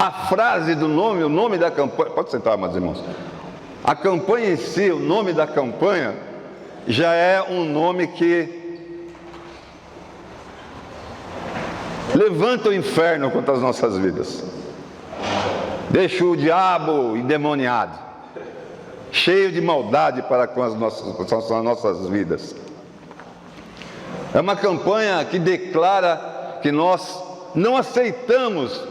A frase do nome, o nome da campanha, pode sentar, meus irmãos. A campanha em si, o nome da campanha, já é um nome que levanta o inferno contra as nossas vidas. Deixa o diabo endemoniado, cheio de maldade para com as nossas vidas. É uma campanha que declara que nós não aceitamos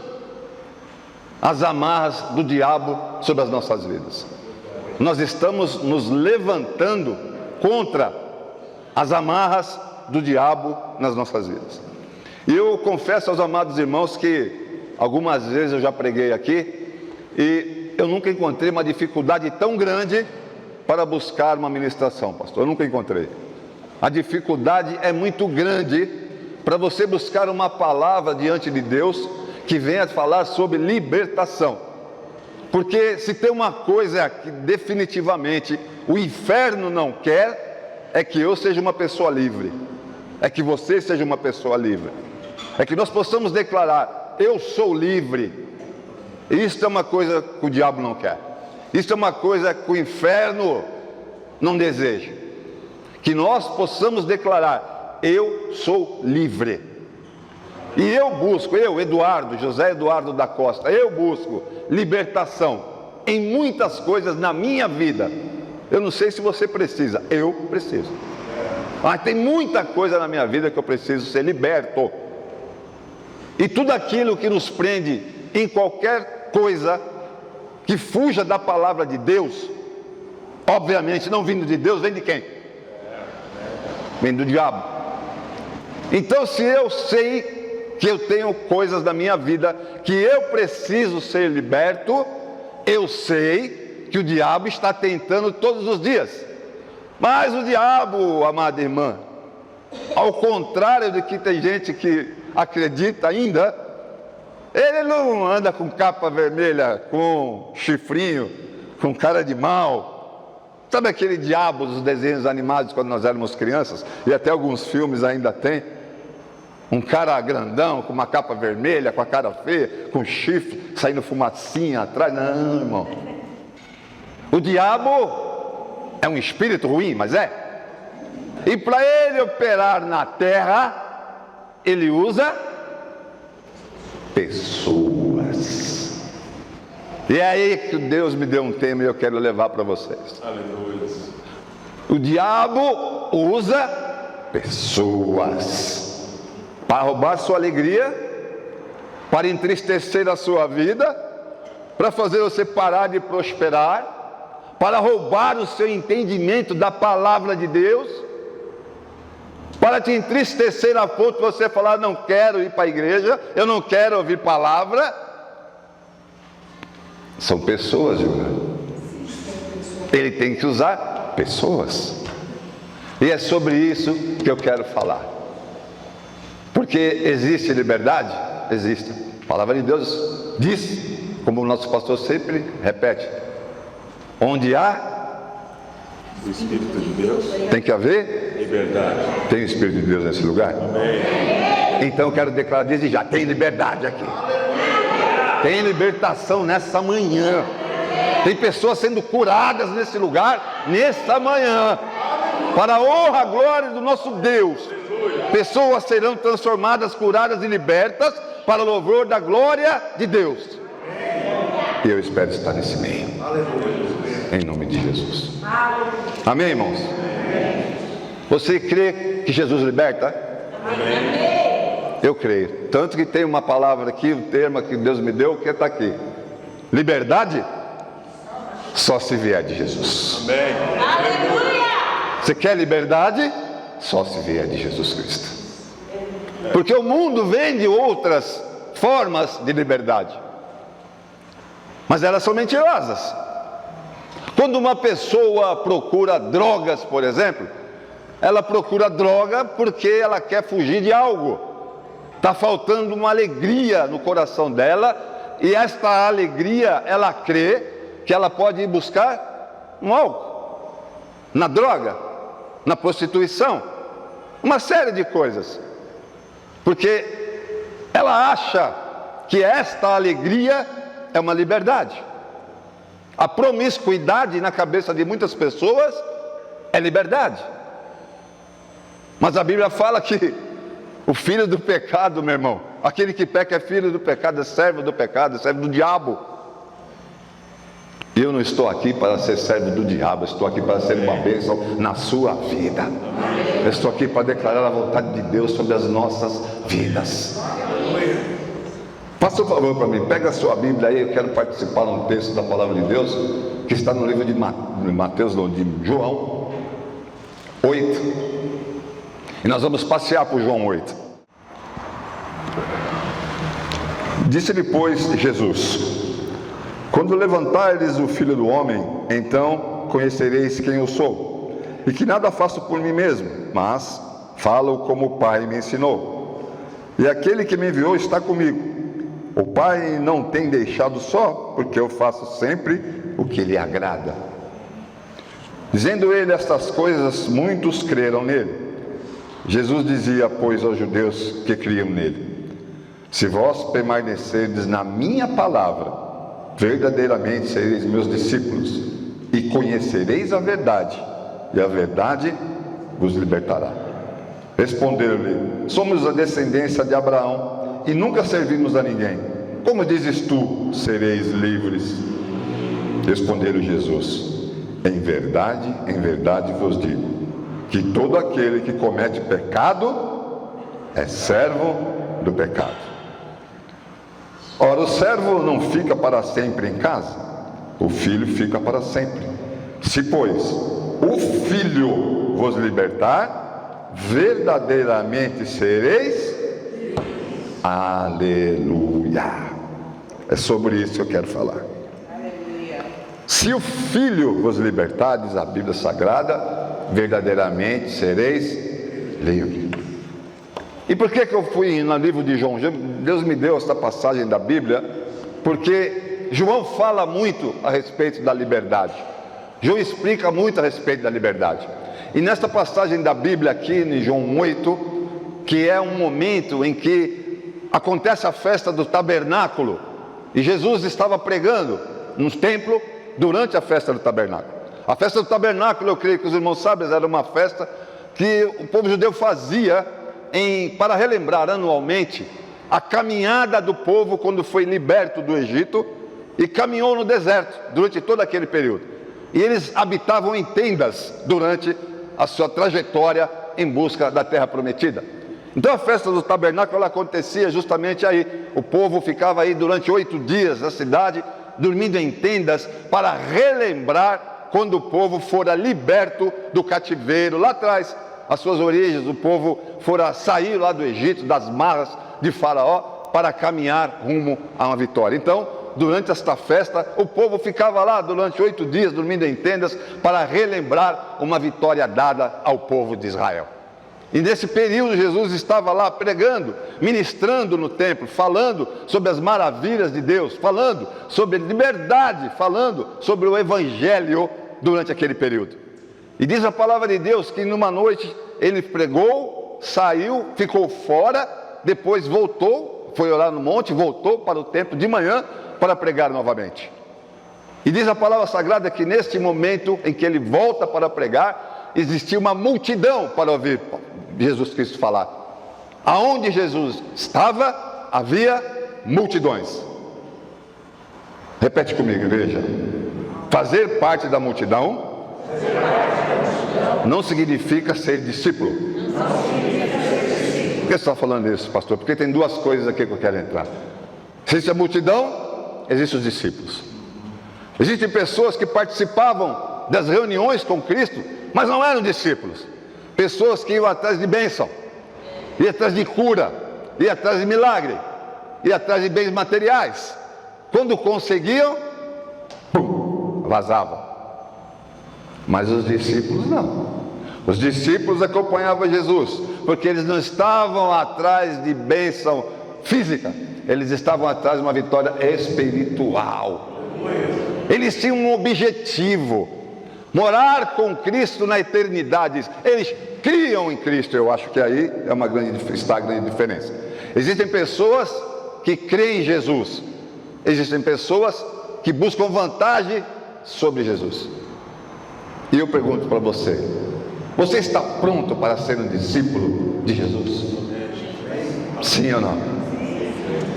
as amarras do diabo sobre as nossas vidas. Nós estamos nos levantando contra as amarras do diabo nas nossas vidas. E eu confesso aos amados irmãos que algumas vezes eu já preguei aqui e eu nunca encontrei uma dificuldade tão grande para buscar uma ministração, pastor. Eu nunca encontrei. A dificuldade é muito grande para você buscar uma palavra diante de Deus que venha falar sobre libertação. Porque se tem uma coisa que definitivamente o inferno não quer, é que eu seja uma pessoa livre, é que você seja uma pessoa livre, é que nós possamos declarar: eu sou livre. Isso é uma coisa que o diabo não quer, isso é uma coisa que o inferno não deseja. Que nós possamos declarar: eu sou livre. E eu busco, Eduardo, José Eduardo da Costa, eu busco libertação em muitas coisas na minha vida. Eu não sei se você precisa, eu preciso. Mas tem muita coisa na minha vida que eu preciso ser liberto. E tudo aquilo que nos prende em qualquer coisa que fuja da palavra de Deus, obviamente não vindo de Deus, vem de quem? Vem do diabo. Então, se eu sei que eu tenho coisas na minha vida que eu preciso ser liberto, eu sei que o diabo está tentando todos os dias. Mas o diabo, amada irmã, ao contrário do que tem gente que acredita ainda, ele não anda com capa vermelha, com chifrinho, com cara de mal. Sabe aquele diabo dos desenhos animados quando nós éramos crianças? E até alguns filmes ainda tem. Um cara grandão, com uma capa vermelha, com a cara feia, com chifre, saindo fumacinha atrás. Não, irmão. O diabo é um espírito ruim, mas é. E para ele operar na terra, ele usa pessoas. E é aí que Deus me deu um tema e eu quero levar para vocês. Aleluia. O diabo usa pessoas para roubar sua alegria, para entristecer a sua vida, para fazer você parar de prosperar, para roubar o seu entendimento da palavra de Deus, para te entristecer a ponto de você falar: não quero ir para a igreja, eu não quero ouvir palavra. São pessoas, irmão. Ele tem que usar pessoas. E é sobre isso que eu quero falar. Porque existe liberdade? Existe. A palavra de Deus diz, como o nosso pastor sempre repete: onde há o Espírito de Deus, tem que haver liberdade. Tem o Espírito de Deus nesse lugar? Amém. Então eu quero declarar desde já: tem liberdade aqui. Tem libertação nessa manhã. Tem pessoas sendo curadas nesse lugar, nessa manhã. Para a honra, a glória do nosso Deus. Pessoas serão transformadas, curadas e libertas para o louvor da glória de Deus. E eu espero estar nesse meio. Em nome de Jesus. Amém, irmãos? Você crê que Jesus liberta? Amém. Eu creio. Tanto que tem uma palavra aqui, um termo que Deus me deu, que está aqui: liberdade só se vier de Jesus. Amém. Aleluia! Você quer liberdade? Só se vier de Jesus Cristo. Porque o mundo vende outras formas de liberdade, mas elas são mentirosas. Quando uma pessoa procura drogas, por exemplo, ela procura droga porque ela quer fugir de algo. Está faltando uma alegria no coração dela, e esta alegria ela crê que ela pode ir buscar no álcool, na droga, na prostituição, uma série de coisas, porque ela acha que esta alegria é uma liberdade. A promiscuidade na cabeça de muitas pessoas é liberdade. Mas a Bíblia fala que o filho do pecado, meu irmão, aquele que peca é filho do pecado, é servo do pecado, é servo do diabo. Eu não estou aqui para ser servo do diabo, estou aqui para ser uma bênção na sua vida. Eu estou aqui para declarar a vontade de Deus sobre as nossas vidas. Faça um favor para mim, pega a sua Bíblia aí, eu quero participar de um texto da palavra de Deus, que está no livro de Mateus, não, de João 8. E nós vamos passear por João 8. Disse-lhe, pois, Jesus: quando levantares o Filho do Homem, então conhecereis quem eu sou, e que nada faço por mim mesmo, mas falo como o Pai me ensinou. E aquele que me enviou está comigo. O Pai não tem deixado só, porque eu faço sempre o que lhe agrada. Dizendo ele estas coisas, muitos creram nele. Jesus dizia, pois, aos judeus que criam nele: se vós permanecerdes na minha palavra, verdadeiramente sereis meus discípulos, e conhecereis a verdade, e a verdade vos libertará. Responderam-lhe: somos a descendência de Abraão, e nunca servimos a ninguém. Como dizes tu, sereis livres? Responderam Jesus: em verdade vos digo, que todo aquele que comete pecado é servo do pecado. Ora, o servo não fica para sempre em casa, o filho fica para sempre. Se, pois, o Filho vos libertar, verdadeiramente sereis. Aleluia! É sobre isso que eu quero falar. Aleluia. Se o Filho vos libertar, diz a Bíblia Sagrada, verdadeiramente sereis livres. E por que eu fui no livro de João? Deus me deu essa passagem da Bíblia, porque João fala muito a respeito da liberdade. João explica muito a respeito da liberdade. E nesta passagem da Bíblia aqui, em João 8, que é um momento em que acontece a festa do tabernáculo, e Jesus estava pregando no templo durante a festa do tabernáculo. A festa do tabernáculo, eu creio que os irmãos sabem, era uma festa que o povo judeu fazia para relembrar anualmente a caminhada do povo quando foi liberto do Egito e caminhou no deserto durante todo aquele período. E eles habitavam em tendas durante a sua trajetória em busca da terra prometida. Então a festa do tabernáculo ela acontecia justamente aí. O povo ficava aí durante 8 dias na cidade, dormindo em tendas, para relembrar quando o povo fora liberto do cativeiro lá atrás. As suas origens, o povo fora sair lá do Egito, das marras de Faraó, para caminhar rumo a uma vitória. Então, durante esta festa, o povo ficava lá durante 8 dias, dormindo em tendas, para relembrar uma vitória dada ao povo de Israel. E nesse período Jesus estava lá pregando, ministrando no templo, falando sobre as maravilhas de Deus, falando sobre liberdade, falando sobre o Evangelho durante aquele período. E diz a palavra de Deus que numa noite ele pregou, saiu, ficou fora, depois voltou, foi orar no monte, voltou para o templo de manhã para pregar novamente. E diz a palavra sagrada que neste momento em que ele volta para pregar, existia uma multidão para ouvir Jesus Cristo falar. Aonde Jesus estava, havia multidões. Repete comigo, igreja. Fazer parte da multidão não significa ser discípulo. Por que você está falando isso, pastor? Porque tem 2 coisas aqui que eu quero entrar. Existe a multidão, existem os discípulos. Existem pessoas que participavam das reuniões com Cristo, mas não eram discípulos. Pessoas que iam atrás de bênção, iam atrás de cura, iam atrás de milagre, iam atrás de bens materiais. Quando conseguiam, vazavam. Mas os discípulos não. Os discípulos acompanhavam Jesus, porque eles não estavam atrás de bênção física, eles estavam atrás de uma vitória espiritual. Eles tinham um objetivo: morar com Cristo na eternidade. Eles criam em Cristo. Eu acho que aí está a grande diferença. Existem pessoas que creem em Jesus. Existem pessoas que buscam vantagem sobre Jesus. E eu pergunto para você: você está pronto para ser um discípulo de Jesus? Sim ou não?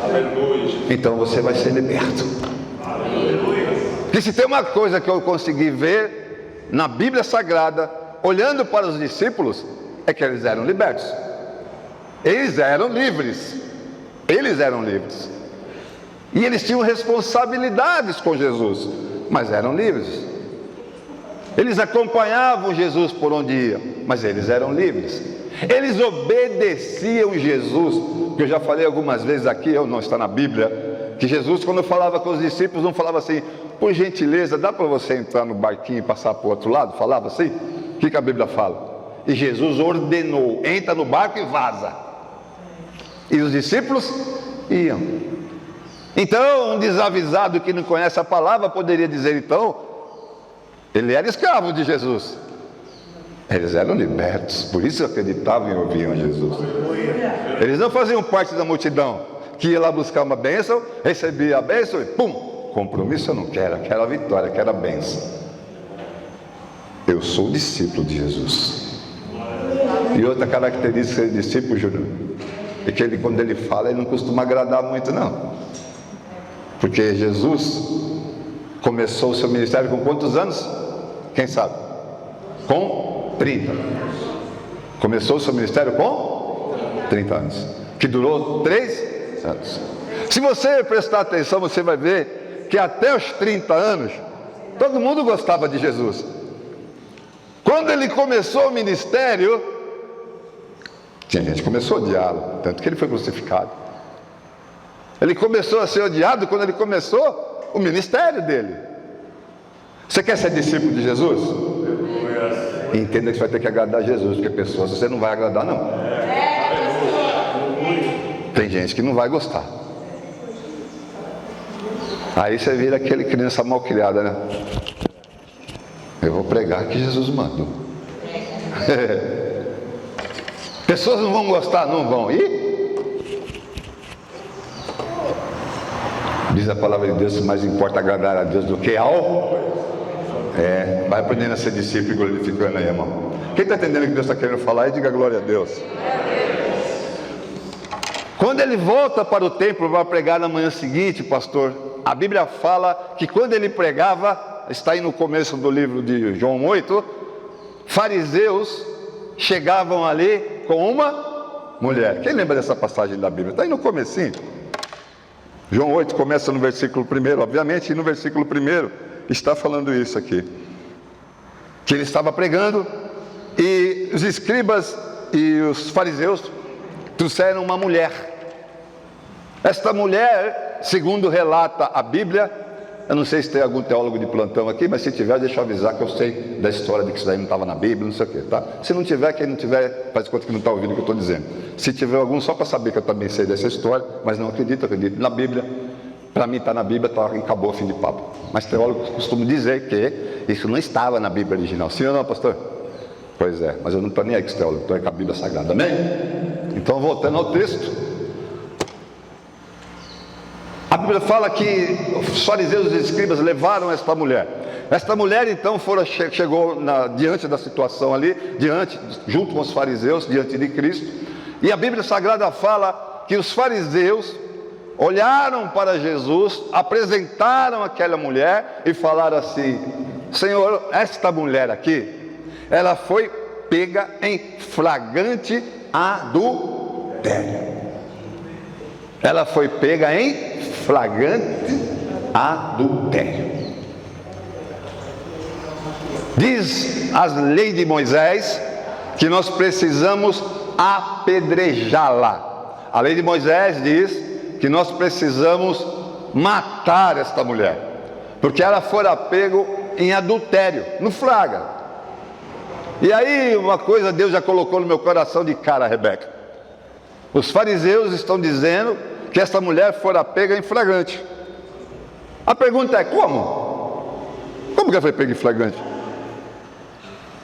Aleluia. Então você vai ser liberto. Porque se tem uma coisa que eu consegui ver na Bíblia Sagrada, olhando para os discípulos, é que eles eram libertos. Eles eram livres. Eles eram livres. E eles tinham responsabilidades com Jesus, mas eram livres. Eles acompanhavam Jesus por onde iam, mas eles eram livres. Eles obedeciam Jesus, que eu já falei algumas vezes aqui, não está na Bíblia, que Jesus, quando falava com os discípulos, não falava assim: por gentileza, dá para você entrar no barquinho e passar para o outro lado? Falava assim? O que a Bíblia fala? E Jesus ordenou: entra no barco e vaza. E os discípulos iam. Então, um desavisado que não conhece a palavra poderia dizer: então, ele era escravo de Jesus. Eles eram libertos, por isso acreditavam e ouviam Jesus. Eles não faziam parte da multidão que ia lá buscar uma bênção, recebia a bênção e pum, compromisso eu não quero, eu quero a vitória, eu quero a bênção. Eu sou discípulo de Jesus. E outra característica de discípulo, Júnior, é que ele, quando ele fala, ele não costuma agradar muito, não. Porque Jesus começou o seu ministério com quantos anos? Quem sabe? Com 30. Começou o seu ministério com 30 anos. Que durou 3 anos. Se você prestar atenção, você vai ver que até os 30 anos, todo mundo gostava de Jesus. Quando ele começou o ministério, tinha gente que começou a odiá-lo, tanto que ele foi crucificado. Ele começou a ser odiado quando ele começou o ministério dele. Você quer ser discípulo de Jesus? Entenda que você vai ter que agradar Jesus, porque pessoas você não vai agradar, não. Tem gente que não vai gostar. Aí você vira aquele criança mal criada, né? Eu vou pregar que Jesus mandou. Pessoas não vão gostar, não vão. Diz a palavra de Deus que mais importa agradar a Deus do que ao... vai aprendendo a ser discípulo e glorificando aí, irmão. Quem está entendendo o que Deus está querendo falar aí, diga glória a Deus. Quando ele volta para o templo para pregar na manhã seguinte, pastor, a Bíblia fala que quando ele pregava, está aí no começo do livro de João 8, fariseus chegavam ali com uma mulher. Quem lembra dessa passagem da Bíblia? Está aí no comecinho. João 8 começa no versículo 1, obviamente, e no versículo 1 está falando isso aqui. Que ele estava pregando e os escribas e os fariseus trouxeram uma mulher. Esta mulher, segundo relata a Bíblia, eu não sei se tem algum teólogo de plantão aqui, mas se tiver, deixa eu avisar que eu sei da história de que isso daí não estava na Bíblia, não sei o que, tá? Se não tiver, quem não tiver, faz conta que não está ouvindo o que eu estou dizendo. Se tiver algum, só para saber que eu também sei dessa história, mas não acredito na Bíblia. Para mim está na Bíblia, tá, e acabou o fim de papo. Mas teólogos costumam dizer que isso não estava na Bíblia original. Sim ou não, pastor? Pois é, mas eu não estou nem aí com os teólogos, estou aí com a Bíblia Sagrada, amém? Então, voltando ao texto, a Bíblia fala que os fariseus e os escribas levaram esta mulher. Esta mulher então chegou diante da situação ali, junto com os fariseus, diante de Cristo. E a Bíblia Sagrada fala que os fariseus olharam para Jesus, apresentaram aquela mulher e falaram assim: Senhor, esta mulher aqui, ela foi pega em flagrante adultério. Ela foi pega em flagrante adultério. Diz as leis de Moisés que nós precisamos apedrejá-la. A lei de Moisés diz que nós precisamos matar esta mulher, porque ela fora pego em adultério, no flagra. E aí uma coisa Deus já colocou no meu coração de cara, Rebeca. Os fariseus estão dizendo que esta mulher fora pega em flagrante. A pergunta é: como? Como que ela foi pega em flagrante?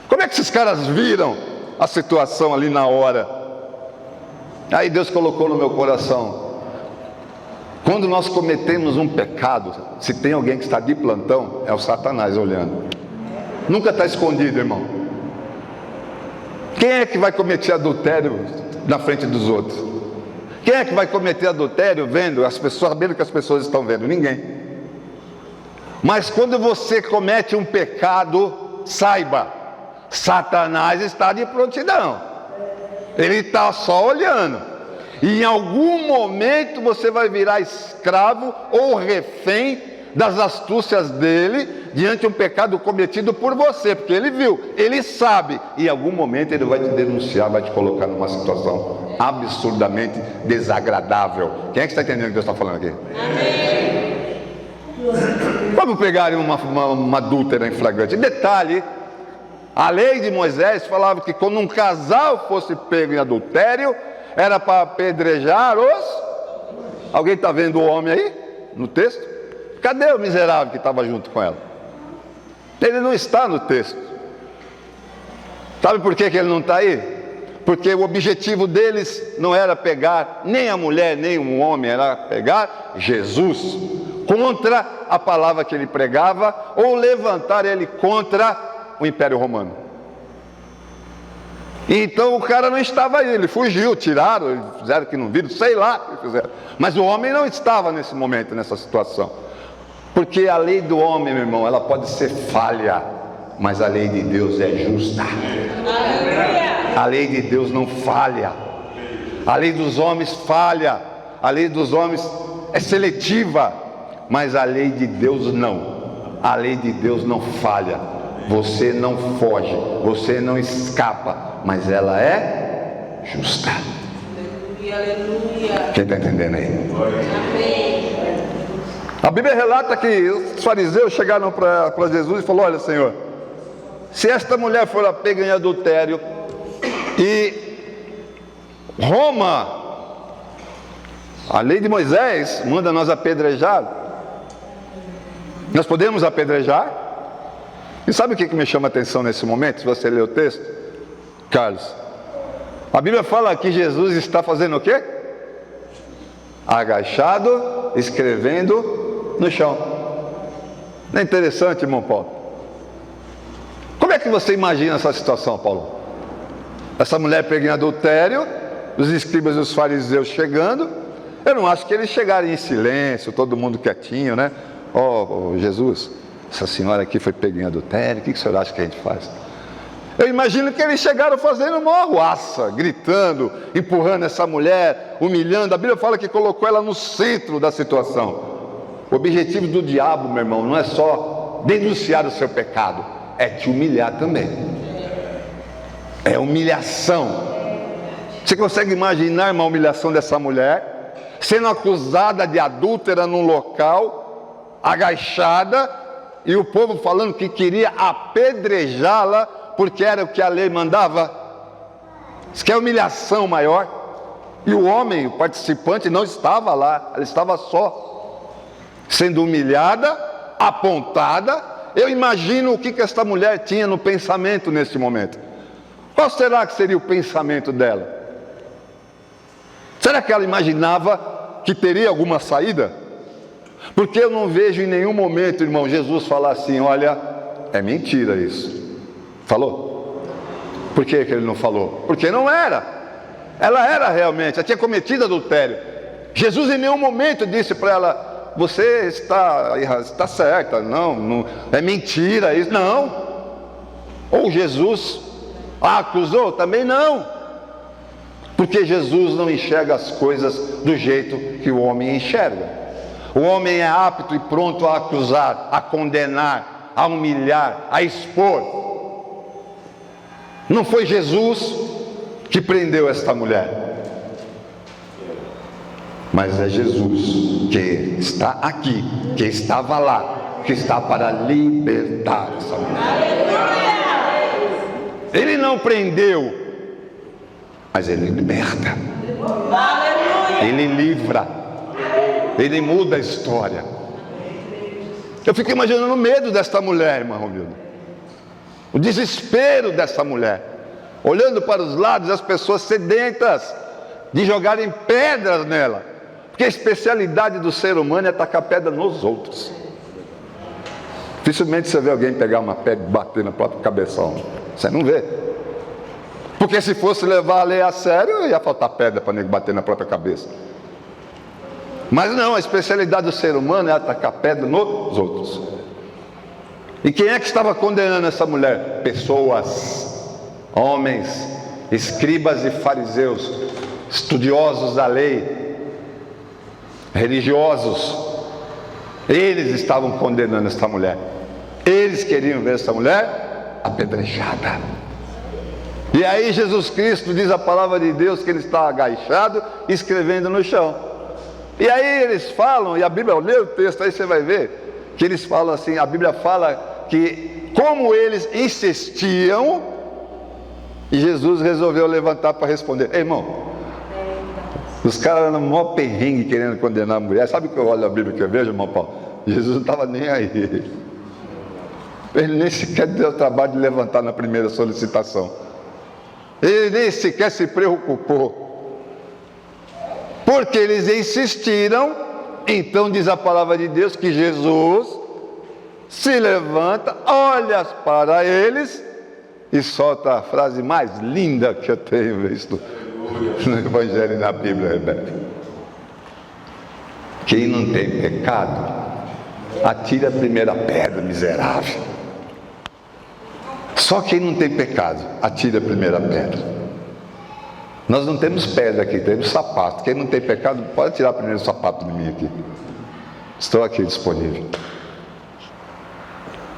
Como é que esses caras viram a situação ali na hora? Aí Deus colocou no meu coração: Quando nós cometemos um pecado, se tem alguém que está de plantão, é o Satanás olhando. Nunca está escondido, irmão. Quem é que vai cometer adultério na frente dos outros? Quem é que vai cometer adultério vendo as pessoas, sabendo que as pessoas estão vendo? Ninguém. Mas quando você comete um pecado, saiba, Satanás está de prontidão. Ele está só olhando. E em algum momento você vai virar escravo ou refém das astúcias dele diante de um pecado cometido por você, porque ele viu, ele sabe, e em algum momento ele vai te denunciar, vai te colocar numa situação absurdamente desagradável. Quem é que está entendendo o que Deus está falando aqui? Amém. Vamos pegar uma adúltera em flagrante. Detalhe, a lei de Moisés falava que quando um casal fosse pego em adultério, era para apedrejar os... Alguém está vendo o homem aí, no texto? Cadê o miserável que estava junto com ela? Ele não está no texto. Sabe por que ele não está aí? Porque o objetivo deles não era pegar nem a mulher, nem um homem, era pegar Jesus, contra a palavra que ele pregava, ou levantar ele contra o Império Romano. Então o cara não estava aí, ele fugiu, tiraram, fizeram que não viram, sei lá o que fizeram. Mas o homem não estava nesse momento, nessa situação. Porque a lei do homem, meu irmão, ela pode ser falha, mas a lei de Deus é justa. A lei de Deus não falha. A lei dos homens falha. A lei dos homens é seletiva, mas a lei de Deus não. A lei de Deus não falha. Você não foge, você não escapa, mas ela é justa. Quem está entendendo aí? A Bíblia relata que os fariseus chegaram para Jesus e falaram: olha, Senhor, se esta mulher for pega em adultério e Roma, a lei de Moisés manda nós apedrejar, nós podemos apedrejar? E sabe o que me chama a atenção nesse momento, se você ler o texto, Carlos? A Bíblia fala que Jesus está fazendo o quê? Agachado, escrevendo no chão. Não é interessante, irmão Paulo? Como é que você imagina essa situação, Paulo? Essa mulher pega em adultério, os escribas e os fariseus chegando. Eu não acho que eles chegaram em silêncio, todo mundo quietinho, né? Oh, Jesus, essa senhora aqui foi pega em adultério, o que o senhor acha que a gente faz? Eu imagino que eles chegaram fazendo uma arruaça, gritando, empurrando essa mulher, humilhando. A Bíblia fala que colocou ela no centro da situação. O objetivo do diabo, meu irmão, não é só denunciar o seu pecado, é te humilhar também. É humilhação. Você consegue imaginar uma humilhação dessa mulher, sendo acusada de adúltera num local, agachada, e o povo falando que queria apedrejá-la, porque era o que a lei mandava? Isso que é humilhação maior. E o homem, o participante, não estava lá, ela estava só, sendo humilhada, apontada. Eu imagino o que esta mulher tinha no pensamento nesse momento. Qual será que seria o pensamento dela? Será que ela imaginava que teria alguma saída? Porque eu não vejo em nenhum momento, irmão, Jesus falar assim: olha, é mentira isso. Falou? Por que ele não falou? Porque não era. Ela era realmente, ela tinha cometido adultério. Jesus em nenhum momento disse para ela: você está certa, não, é mentira isso. Não. Ou Jesus a acusou? Também não. Porque Jesus não enxerga as coisas do jeito que o homem enxerga. O homem é apto e pronto a acusar, a condenar, a humilhar, a expor. Não foi Jesus que prendeu esta mulher, mas é Jesus que está aqui, que estava lá, que está para libertar essa mulher. Ele não prendeu, mas ele liberta. Ele livra. Ele muda a história. Eu fico imaginando o medo desta mulher, irmão Romildo. O desespero dessa mulher, olhando para os lados, as pessoas sedentas de jogarem pedras nela, Porque a especialidade do ser humano é tacar pedra nos outros. Dificilmente você vê alguém pegar uma pedra e bater no próprio cabeção. Você não vê. Porque se fosse levar a lei a sério, ia faltar pedra para nego bater na própria cabeça. Mas não, a especialidade do ser humano é atacar pedra nos outros. E quem é que estava condenando essa mulher? Pessoas, homens, escribas e fariseus, estudiosos da lei, religiosos. Eles estavam condenando esta mulher. Eles queriam ver essa mulher apedrejada. E aí Jesus Cristo diz a palavra de Deus que ele está agachado, escrevendo no chão. E aí eles falam, e a Bíblia, lê o texto, aí você vai ver, que eles falam assim, a Bíblia fala que como eles insistiam, e Jesus resolveu levantar para responder. Ei, irmão, os caras no maior perrengue querendo condenar a mulher. Sabe o que eu olho a Bíblia que eu vejo, irmão Paulo? Jesus não estava nem aí. Ele nem sequer deu o trabalho de levantar na primeira solicitação. Ele nem sequer se preocupou. Porque eles insistiram. Então diz a palavra de Deus que Jesus se levanta, olha para eles e solta a frase mais linda que eu tenho visto no Evangelho e na Bíblia, Rebeca. Quem não tem pecado, atira a primeira pedra, miserável. Só quem não tem pecado, atira a primeira pedra. Nós não temos pedra aqui, temos sapato. Quem não tem pecado, pode tirar o primeiro sapato de mim aqui. Estou aqui disponível.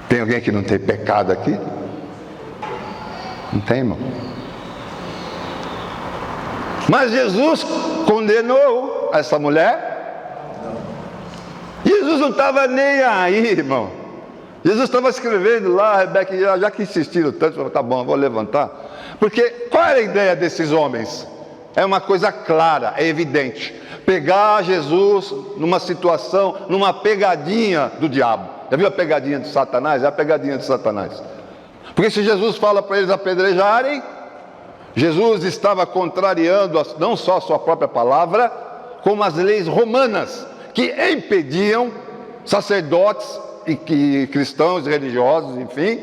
Tem alguém que não tem pecado aqui? Não tem, irmão. Mas Jesus condenou essa mulher. Jesus não estava nem aí, irmão. Jesus estava escrevendo lá, Rebeca, já que insistiram tanto, falou, tá bom, eu vou levantar. Porque qual era a ideia desses homens? É uma coisa clara, é evidente. Pegar Jesus numa situação, numa pegadinha do diabo. Já viu a pegadinha de Satanás? É a pegadinha de Satanás. Porque se Jesus fala para eles apedrejarem, Jesus estava contrariando não só a sua própria palavra, como as leis romanas, que impediam sacerdotes e cristãos, religiosos, enfim,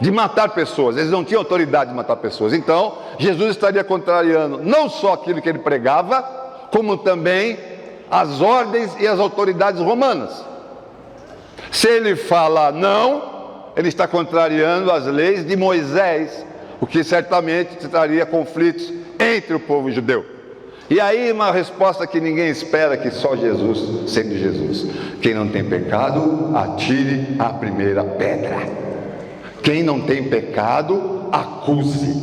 de matar pessoas. Eles não tinham autoridade de matar pessoas. Então, Jesus estaria contrariando não só aquilo que ele pregava, como também as ordens e as autoridades romanas. Se ele fala não, ele está contrariando as leis de Moisés, o que certamente traria conflitos entre o povo judeu. E aí uma resposta que ninguém espera, que só Jesus, sendo Jesus. Quem não tem pecado, atire a primeira pedra. Quem não tem pecado, acuse.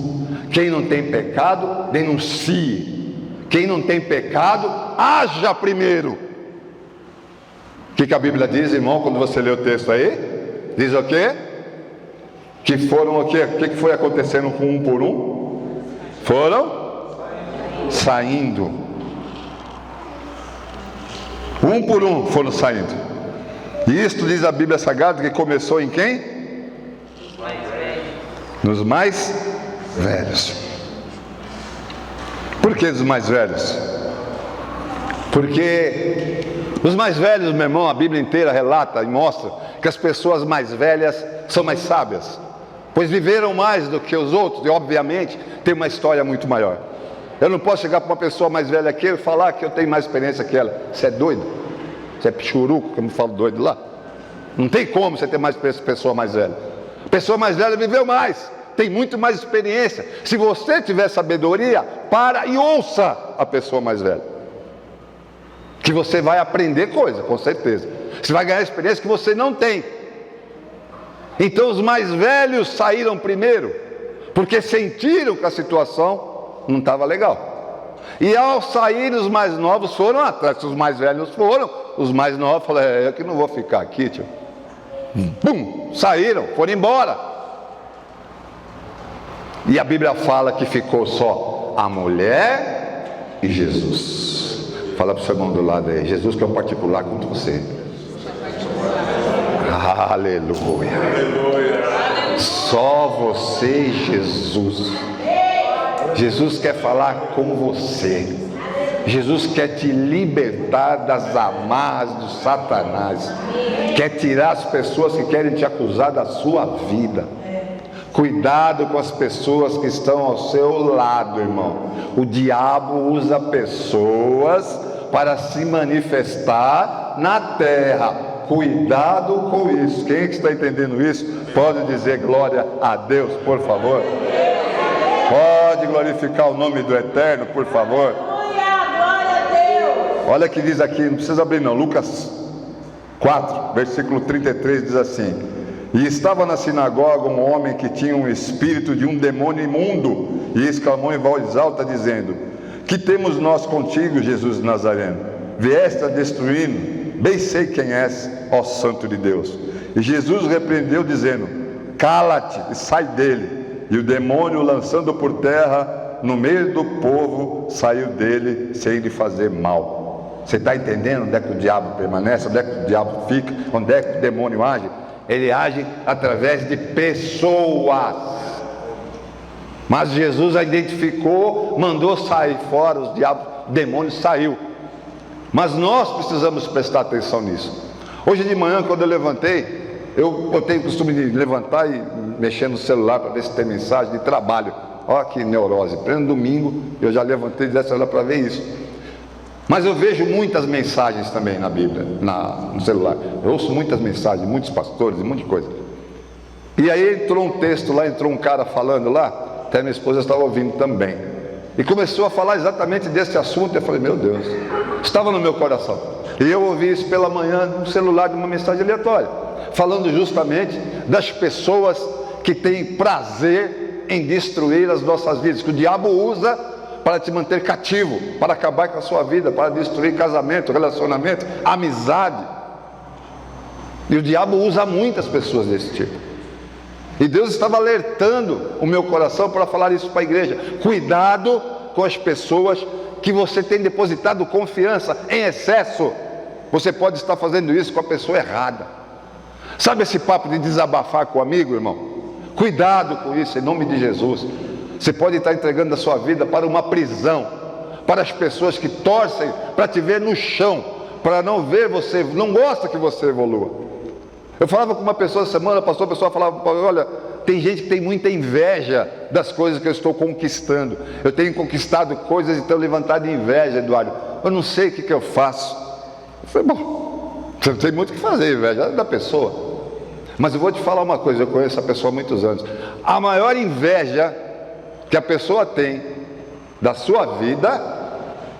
Quem não tem pecado, denuncie. Quem não tem pecado, haja primeiro. O que a Bíblia diz, irmão, quando você lê o texto aí? Diz o quê? Que foram o quê? O que foi acontecendo com um por um? Foram saindo. Um por um foram saindo. E isto diz a Bíblia Sagrada que começou em quem? Nos mais velhos. Por que os mais velhos? Porque os mais velhos, meu irmão, a Bíblia inteira relata e mostra que as pessoas mais velhas são mais sábias, pois viveram mais do que os outros e obviamente tem uma história muito maior. Eu não posso chegar para uma pessoa mais velha que eu e falar que eu tenho mais experiência que ela. Você é doido? Você é pichuruco, como eu falo doido lá? Não tem como você ter mais experiência que pessoa mais velha. Pessoa mais velha viveu mais, tem muito mais experiência. Se você tiver sabedoria, para e ouça a pessoa mais velha, que você vai aprender coisa, com certeza. Você vai ganhar experiência que você não tem. Então os mais velhos saíram primeiro, porque sentiram que a situação não estava legal. E ao sair, os mais novos foram atrás. Os mais velhos foram, os mais novos falaram, eu que não vou ficar aqui, tio. Pum, saíram, foram embora. E a Bíblia fala que ficou só a mulher e Jesus. Fala para o seu irmão do lado aí, Jesus quer um particular com você. Aleluia. Só você e Jesus. Jesus quer falar com você. Jesus quer te libertar das amarras do Satanás. Quer tirar as pessoas que querem te acusar da sua vida. Cuidado com as pessoas que estão ao seu lado, irmão. O diabo usa pessoas para se manifestar na terra. Cuidado com isso. Quem é que está entendendo isso? Pode dizer glória a Deus, por favor. Pode glorificar o nome do Eterno, por favor. Olha que diz aqui, não precisa abrir não, Lucas 4, versículo 33 diz assim: e estava na sinagoga um homem que tinha um espírito de um demônio imundo, e exclamou em voz alta dizendo: que temos nós contigo, Jesus de Nazareno? Vieste a destruir-nos? Bem sei quem és, ó Santo de Deus. E Jesus repreendeu dizendo: cala-te e sai dele. E o demônio, lançando por terra no meio do povo, saiu dele sem lhe fazer mal. Você está entendendo onde é que o diabo permanece? Onde é que o diabo fica? Onde é que o demônio age? Ele age através de pessoas. Mas Jesus a identificou, mandou sair fora, os diabos, o demônio saiu. Mas nós precisamos prestar atenção nisso. Hoje de manhã, quando eu levantei, eu tenho o costume de levantar e mexer no celular para ver se tem mensagem de trabalho. Olha que neurose, pleno domingo eu já levantei dessa hora para ver isso. Mas eu vejo muitas mensagens também na Bíblia, no celular. Eu ouço muitas mensagens, muitos pastores, um monte de coisa. E aí entrou um texto lá, entrou um cara falando lá, até minha esposa estava ouvindo também. E começou a falar exatamente desse assunto. Eu falei, meu Deus, estava no meu coração. E eu ouvi isso pela manhã no celular de uma mensagem aleatória, falando justamente das pessoas que têm prazer em destruir as nossas vidas, que o diabo usa para te manter cativo, para acabar com a sua vida, para destruir casamento, relacionamento, amizade. E o diabo usa muitas pessoas desse tipo. E Deus estava alertando o meu coração para falar isso para a igreja. Cuidado com as pessoas que você tem depositado confiança em excesso. Você pode estar fazendo isso com a pessoa errada. Sabe esse papo de desabafar com o amigo, irmão? Cuidado com isso, em nome de Jesus. Você pode estar entregando a sua vida para uma prisão, para as pessoas que torcem para te ver no chão, para não ver você, não gosta que você evolua. Eu falava com uma pessoa essa semana, pastor, a pessoa falava, olha, tem gente que tem muita inveja das coisas que eu estou conquistando. Eu tenho conquistado coisas e tenho levantado inveja, Eduardo. Eu não sei o que eu faço. Eu falei, bom, você não tem muito o que fazer, inveja da pessoa. Mas eu vou te falar uma coisa, eu conheço a pessoa há muitos anos. A maior inveja que a pessoa tem da sua vida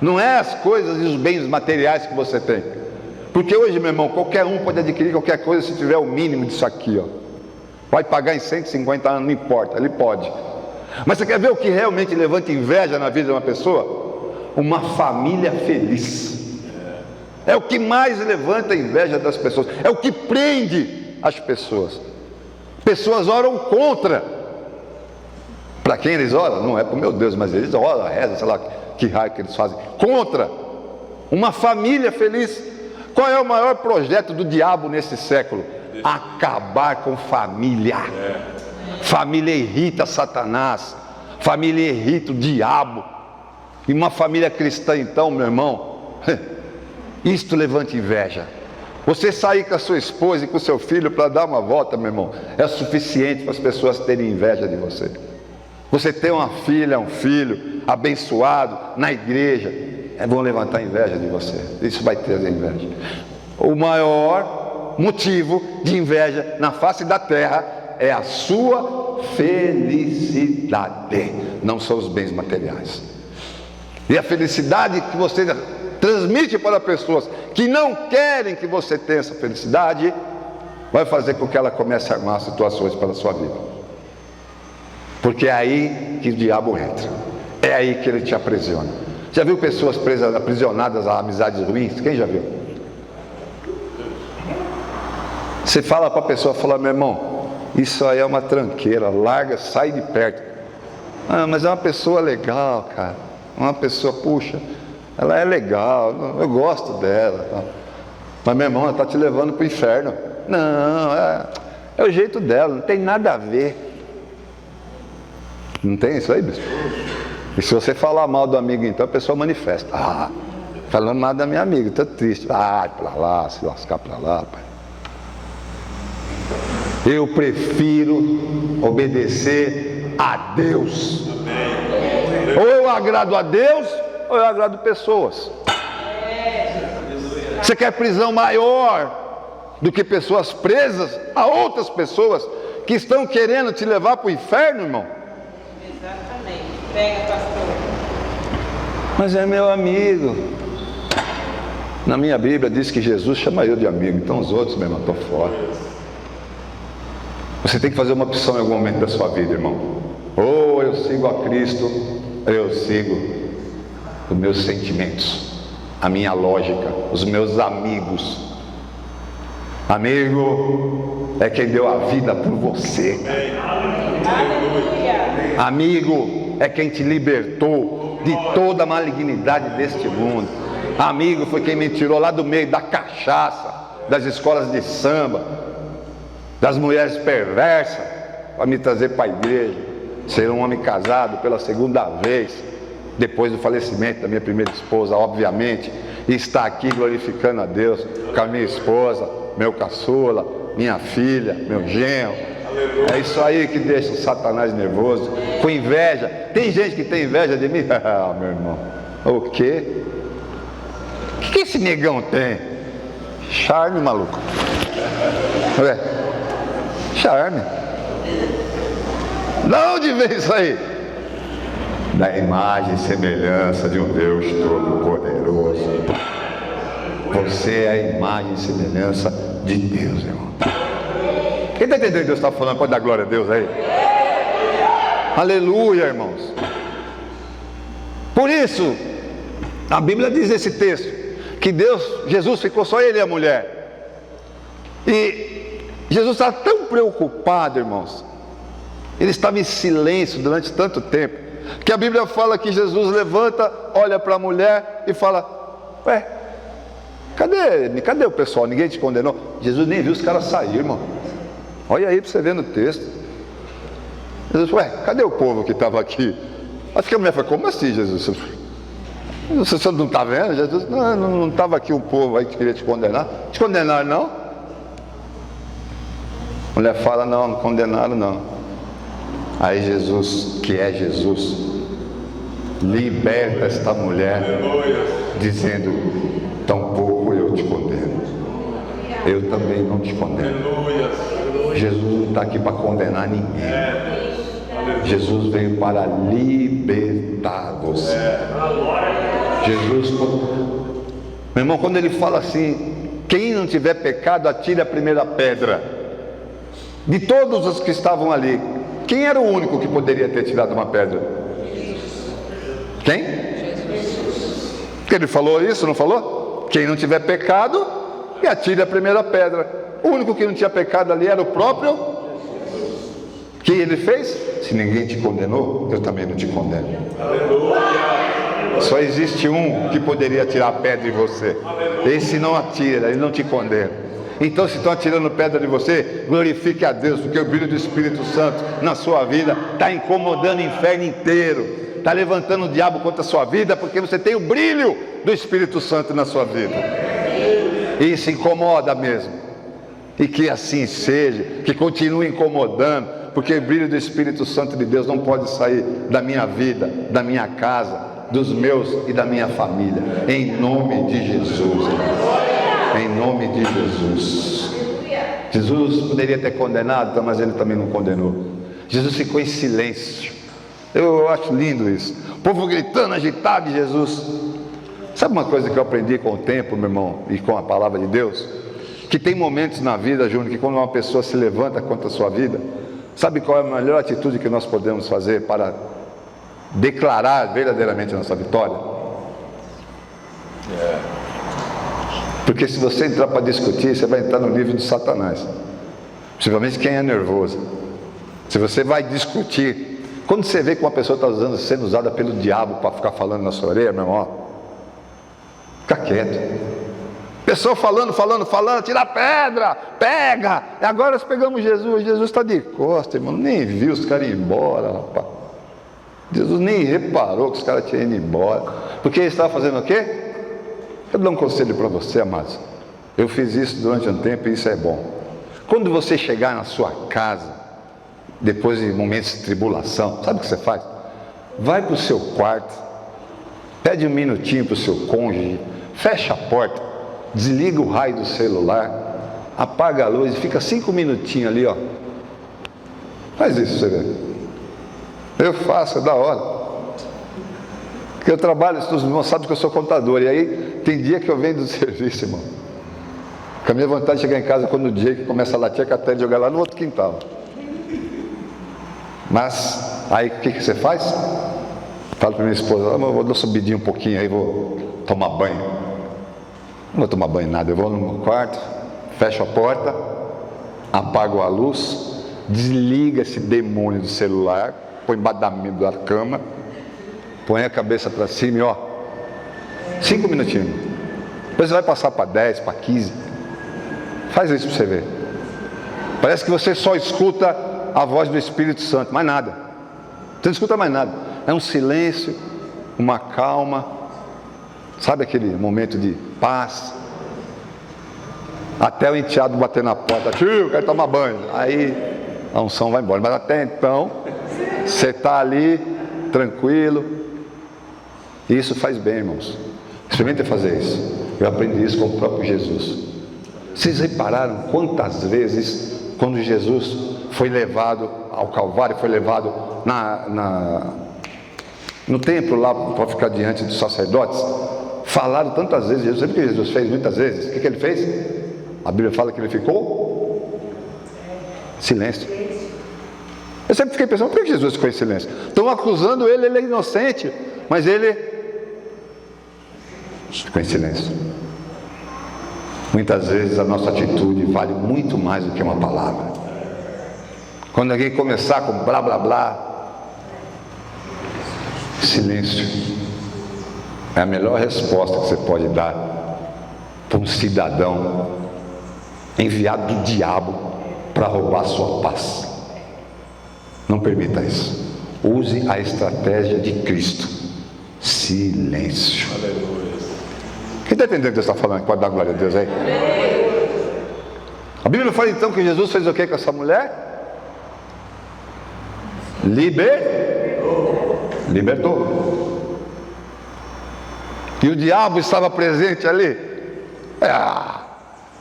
não é as coisas e os bens materiais que você tem. Porque hoje, meu irmão, qualquer um pode adquirir qualquer coisa se tiver o mínimo disso aqui, ó. Vai pagar em 150 anos, não importa, ele pode. Mas você quer ver o que realmente levanta inveja na vida de uma pessoa? Uma família feliz. É o que mais levanta a inveja das pessoas. É o que prende as pessoas. Pessoas oram contra. Para quem eles oram? Não é para o meu Deus, mas eles oram, rezam, sei lá que raio que eles fazem. Contra uma família feliz. Qual é o maior projeto do diabo nesse século? Acabar com família. Família irrita Satanás. Família irrita o diabo. E uma família cristã, então, meu irmão, isto levanta inveja. Você sair com a sua esposa e com o seu filho para dar uma volta, meu irmão, é suficiente para as pessoas terem inveja de você. Você tem uma filha, um filho abençoado na igreja, vão levantar inveja de você. Isso vai trazer inveja. O maior motivo de inveja na face da terra é a sua felicidade, não são os bens materiais. E a felicidade que você transmite para pessoas que não querem que você tenha essa felicidade, vai fazer com que ela comece a armar situações para a sua vida. Porque é aí que o diabo entra. É aí que ele te aprisiona. Já viu pessoas aprisionadas a amizades ruins? Quem já viu? Você fala para a pessoa, fala, meu irmão, isso aí é uma tranqueira, larga, sai de perto. Ah, mas é uma pessoa legal, cara. Uma pessoa, puxa, ela é legal, eu gosto dela. Mas meu irmão, ela está te levando para o inferno. Não, é o jeito dela, não tem nada a ver. Não tem isso aí, bispo? E se você falar mal do amigo, então a pessoa manifesta. Ah, falando mal da minha amiga, estou triste. Ah, pra lá, se lascar pra lá, pai. Eu prefiro obedecer a Deus. Ou eu agrado a Deus, ou eu agrado pessoas. Você quer prisão maior do que pessoas presas a outras pessoas que estão querendo te levar para o inferno, irmão? Exatamente. Pega, pastor. Mas é meu amigo. Na minha Bíblia diz que Jesus chama eu de amigo, então os outros, meu irmão, estão fora. Você tem que fazer uma opção em algum momento da sua vida, irmão. Ou eu sigo a Cristo, ou eu sigo os meus sentimentos, a minha lógica, os meus amigos. Amigo é quem deu a vida por você. Aleluia. Amigo é quem te libertou de toda a malignidade deste mundo. Amigo foi quem me tirou lá do meio da cachaça, das escolas de samba, das mulheres perversas, para me trazer para a igreja, ser um homem casado pela segunda vez, depois do falecimento da minha primeira esposa, obviamente, e estar aqui glorificando a Deus com a minha esposa, meu caçula, minha filha, meu genro. É isso aí que deixa o Satanás nervoso, com inveja. Tem gente que tem inveja de mim? Ah, meu irmão, o quê? O que esse negão tem? Charme, maluco. Charme. De onde vem isso aí? Da imagem e semelhança de um Deus Todo-Poderoso. Você é a imagem e semelhança de Deus, irmão. Quem está entendendo o que Deus está falando? Pode dar glória a Deus aí. Aleluia, irmãos. Por isso, a Bíblia diz nesse texto que Jesus ficou só ele e a mulher. E Jesus estava tão preocupado, irmãos. Ele estava em silêncio durante tanto tempo, que a Bíblia fala que Jesus levanta, olha para a mulher e fala: ué, cadê o pessoal? Ninguém te condenou? Jesus nem viu os caras sair, irmão. Olha aí para você ver no texto. Jesus falou: ué, cadê o povo que estava aqui? Acho que a mulher falou: como assim, Jesus? Você não está vendo? Jesus, não estava aqui um povo aí que queria te condenar. Te condenaram não? A mulher fala: não condenaram não. Aí Jesus, que é Jesus, liberta esta mulher, dizendo: tampouco eu te condeno, eu também não te condeno. Jesus não está aqui para condenar ninguém. Jesus veio para libertar você. Jesus, meu irmão, quando ele fala assim: quem não tiver pecado, atire a primeira pedra. De todos os que estavam ali, quem era o único que poderia ter tirado uma pedra? Quem? Porque ele falou isso, não falou? Quem não tiver pecado, que atire a primeira pedra. O único que não tinha pecado ali era o próprio. O que ele fez? Se ninguém te condenou, eu também não te condeno. Só existe um que poderia atirar a pedra em você. Esse não atira, ele não te condena. Então, se estão atirando pedra de você, glorifique a Deus, porque o brilho do Espírito Santo na sua vida está incomodando o inferno inteiro, está levantando o diabo contra a sua vida, porque você tem o brilho do Espírito Santo na sua vida. E isso incomoda mesmo. E que assim seja, que continue incomodando, porque o brilho do Espírito Santo de Deus não pode sair da minha vida, da minha casa, dos meus e da minha família. Em nome de Jesus. Em nome de Jesus. Jesus poderia ter condenado, mas ele também não condenou. Jesus ficou em silêncio. Eu acho lindo isso. O povo gritando, agitado de Jesus. Sabe uma coisa que eu aprendi com o tempo, meu irmão, e com a palavra de Deus? Que tem momentos na vida, Júnior, que quando uma pessoa se levanta contra a sua vida, sabe qual é a melhor atitude que nós podemos fazer para declarar verdadeiramente a nossa vitória? Porque se você entrar para discutir, você vai entrar no nível de Satanás. Principalmente quem é nervoso. Se você vai discutir, quando você vê que uma pessoa está sendo usada pelo diabo para ficar falando na sua orelha, meu irmão, fica quieto. Pessoa falando, tira a pedra, pega. E agora nós pegamos Jesus está de costa, irmão, nem viu os caras ir embora, rapaz. Jesus nem reparou que os caras tinham ido embora, porque ele estava fazendo o quê? Eu dou um conselho para você, amados. Eu fiz isso durante um tempo e isso é bom. Quando você chegar na sua casa, depois de momentos de tribulação, sabe o que você faz? Vai para o seu quarto, pede um minutinho para o seu cônjuge, fecha a porta, desliga o raio do celular, apaga a luz e fica 5 minutinhos ali, ó. Faz isso, você vê. Eu faço, é da hora. Porque eu trabalho, os irmãos sabem que eu sou contador, e aí tem dia que eu venho do serviço, irmão. Com a minha vontade de chegar em casa quando o dia que começa a latir, que até jogar lá no outro quintal. Mas, aí o que você faz? Falo para minha esposa, eu vou dar uma subidinha um pouquinho aí, vou tomar banho. Não vou tomar banho nada, eu vou no meu quarto, fecho a porta, apago a luz, desliga esse demônio do celular, põe embaixo da cama, põe a cabeça para cima e ó, 5 minutinhos. Depois você vai passar para 10, para 15. Faz isso para você ver. Parece que você só escuta a voz do Espírito Santo, mais nada. Você não escuta mais nada. É um silêncio, uma calma. Sabe aquele momento de paz? Até o enteado bater na porta, tio, eu quero tomar banho. Aí a unção vai embora. Mas até então, você está ali, tranquilo. E isso faz bem, irmãos. Experimente fazer isso. Eu aprendi isso com o próprio Jesus. Vocês repararam quantas vezes, quando Jesus foi levado ao Calvário, foi levado no templo lá para ficar diante dos sacerdotes, falaram tantas vezes, Jesus, sabe o que Jesus fez muitas vezes? O que ele fez? A Bíblia fala que ele ficou silêncio. Eu sempre fiquei pensando, por que Jesus ficou em silêncio? Estão acusando ele, ele é inocente, mas ele ficou em silêncio. Muitas vezes a nossa atitude vale muito mais do que uma palavra. Quando alguém começar com blá blá blá, silêncio é a melhor resposta que você pode dar para um cidadão enviado do diabo para roubar sua paz. Não permita isso. Use a estratégia de Cristo. Silêncio. Quem está entendendo o que você está falando? Pode dar glória a Deus aí. A Bíblia fala então que Jesus fez o que com essa mulher? Libertou. E o diabo estava presente ali.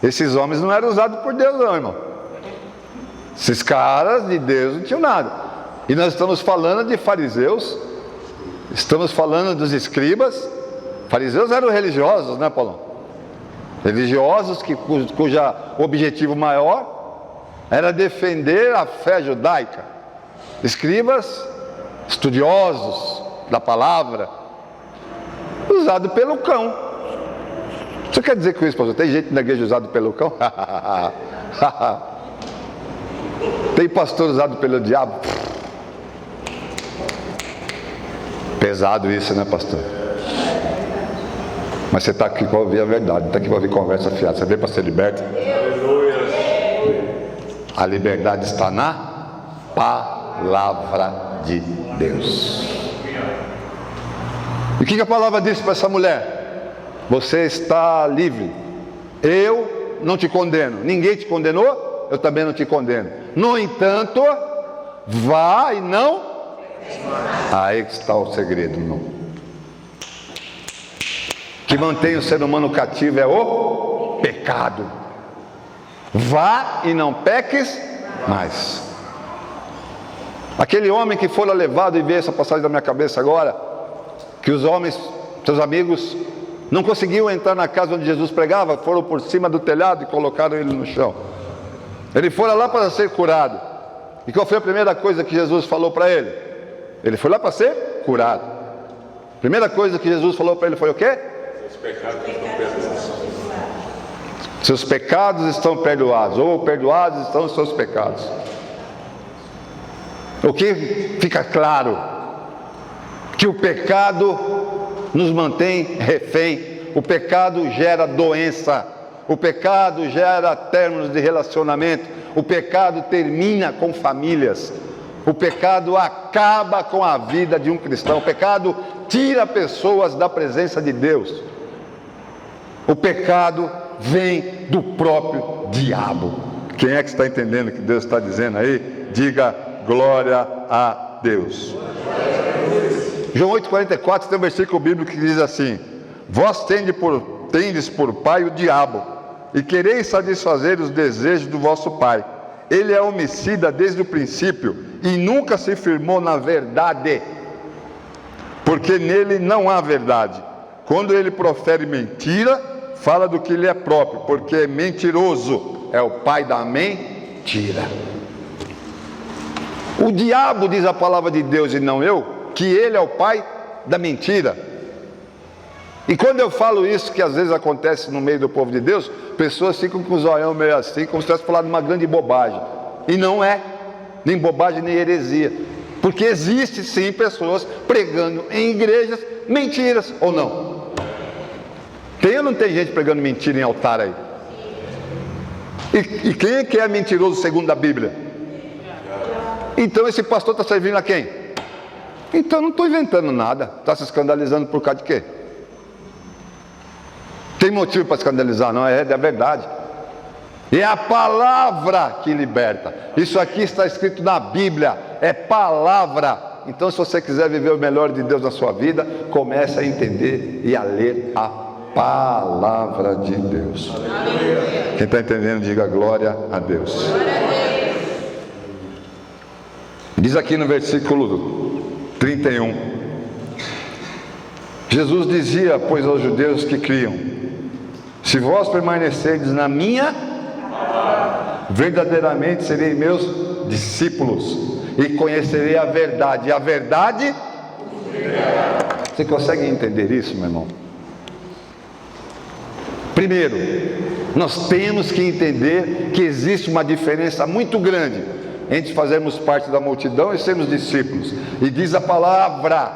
Esses homens não eram usados por Deus não, irmão. Esses caras de Deus não tinham nada. E nós estamos falando de fariseus, estamos falando dos escribas. Fariseus eram religiosos, né, Paulão? Religiosos cuja objetivo maior era defender a fé judaica. Escribas, estudiosos da palavra, usado pelo cão. Você quer dizer com isso, pastor? Tem gente na igreja usado pelo cão? Tem pastor usado pelo diabo? Pesado isso, né, pastor? Mas você está aqui para ouvir a verdade, não está aqui para ouvir conversa fiada. Você veio para ser liberto? A liberdade está na palavra de Deus. E o que a palavra disse para essa mulher? Você está livre. Eu não te condeno. Ninguém te condenou, eu também não te condeno. No entanto, vá e não. Aí que está o segredo, irmão. Que mantém o ser humano cativo é o pecado. Vá e não peques mais. Aquele homem que fora levado, e veio essa passagem da minha cabeça agora, que os homens, seus amigos, não conseguiam entrar na casa onde Jesus pregava, foram por cima do telhado e colocaram ele no chão. Ele foi lá para ser curado. E qual foi a primeira coisa que Jesus falou para ele? Ele foi lá para ser curado. A primeira coisa que Jesus falou para ele foi o quê? Seus pecados estão perdoados, ou perdoados estão os seus pecados. O que fica claro? Que o pecado nos mantém refém, o pecado gera doença, o pecado gera términos de relacionamento, o pecado termina com famílias, O pecado acaba com a vida de um cristão. O pecado tira pessoas da presença de Deus. O pecado vem do próprio diabo. Quem é que está entendendo o que Deus está dizendo aí? Diga glória a Deus. João 8,44 tem um versículo bíblico que diz assim: vós tendes por pai o diabo, e quereis satisfazer os desejos do vosso pai. Ele é homicida desde o princípio, e nunca se firmou na verdade, porque nele não há verdade. Quando ele profere mentira, fala do que lhe é próprio, porque é mentiroso, é o pai da mentira. O diabo, diz a palavra de Deus e não eu, que ele é o pai da mentira. E quando eu falo isso, que às vezes acontece no meio do povo de Deus, pessoas ficam com os olhos meio assim, como se tivesse falado uma grande bobagem. E não é, nem bobagem nem heresia. Porque existe sim pessoas pregando em igrejas mentiras, ou não? Tem ou não tem gente pregando mentira em altar aí? E quem é que é mentiroso segundo a Bíblia? Então esse pastor está servindo a quem? Então não estou inventando nada. Está se escandalizando por causa de quê? Tem motivo para escandalizar? Não, é verdade. E é a palavra que liberta. Isso aqui está escrito na Bíblia, é palavra. Então se você quiser viver o melhor de Deus na sua vida, comece a entender e a ler a palavra de Deus. Quem está entendendo, diga glória a Deus. Diz aqui no versículo 31, Jesus dizia, pois, aos judeus que criam: se vós permanecerdes na minha, verdadeiramente serei meus discípulos, e conhecerei a verdade, e a verdade... Você consegue entender isso, meu irmão? Primeiro, nós temos que entender que existe uma diferença muito grande entre fazermos parte da multidão e sermos discípulos. E diz a palavra